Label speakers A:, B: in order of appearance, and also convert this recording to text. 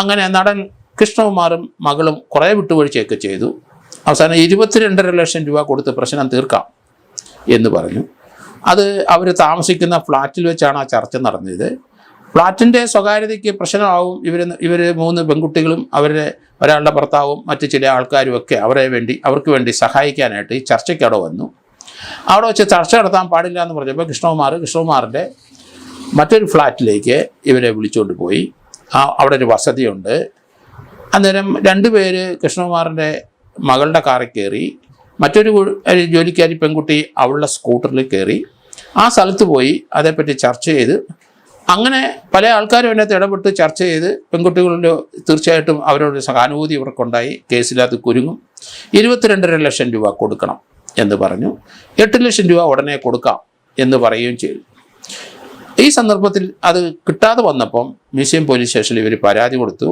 A: അങ്ങനെ നടൻ കൃഷ്ണകുമാറും മകളും കുറേ വിട്ടുവീഴ്ചയൊക്കെ ചെയ്തു. അവസാനം 22.5 ലക്ഷം രൂപ കൊടുത്ത് പ്രശ്നം തീർക്കാം എന്ന് പറഞ്ഞു. അത് അവർ താമസിക്കുന്ന ഫ്ലാറ്റിൽ വെച്ചാണ് ആ ചർച്ച നടന്നത്. ഫ്ലാറ്റിൻ്റെ സ്വകാര്യതയ്ക്ക് പ്രശ്നമാവും. ഇവർ 3 പെൺകുട്ടികളും അവരുടെ ഒരാളുടെ ഭർത്താവും മറ്റ് ചില ആൾക്കാരും ഒക്കെ അവർക്ക് വേണ്ടി സഹായിക്കാനായിട്ട് ഈ ചർച്ചയ്ക്ക് അവിടെ വന്നു. അവിടെ വെച്ച് ചർച്ച നടത്താൻ പാടില്ല എന്ന് പറഞ്ഞപ്പോൾ കൃഷ്ണകുമാറിൻ്റെ മറ്റൊരു ഫ്ലാറ്റിലേക്ക് ഇവരെ വിളിച്ചുകൊണ്ട് പോയി. അവിടെ ഒരു വസതിയുണ്ട്. അന്നേരം 2 പേര് കൃഷ്ണകുമാറിൻ്റെ മകളുടെ കാറിൽ കയറി, മറ്റൊരു ജോലിക്കാരി പെൺകുട്ടി അവളുടെ സ്കൂട്ടറിൽ കയറി. ആ സ്ഥലത്ത് പോയി അതേപ്പറ്റി ചർച്ച ചെയ്ത്, അങ്ങനെ പല ആൾക്കാരും അതിനകത്ത് ഇടപെട്ട് ചർച്ച ചെയ്ത് പെൺകുട്ടികളുടെ തീർച്ചയായിട്ടും അവരോട് സഹാനുഭൂതി ഇവർക്കുണ്ടായി. കേസിലത് കുരുങ്ങും. 22.5 ലക്ഷം രൂപ കൊടുക്കണം എന്ന് പറഞ്ഞു. 8 ലക്ഷം രൂപ ഉടനെ കൊടുക്കാം എന്ന് പറയുകയും ചെയ്തു. ഈ സന്ദർഭത്തിൽ അത് കിട്ടാതെ വന്നപ്പം മ്യൂസിയം പോലീസ് സ്റ്റേഷനിൽ ഇവർ പരാതി കൊടുത്തു.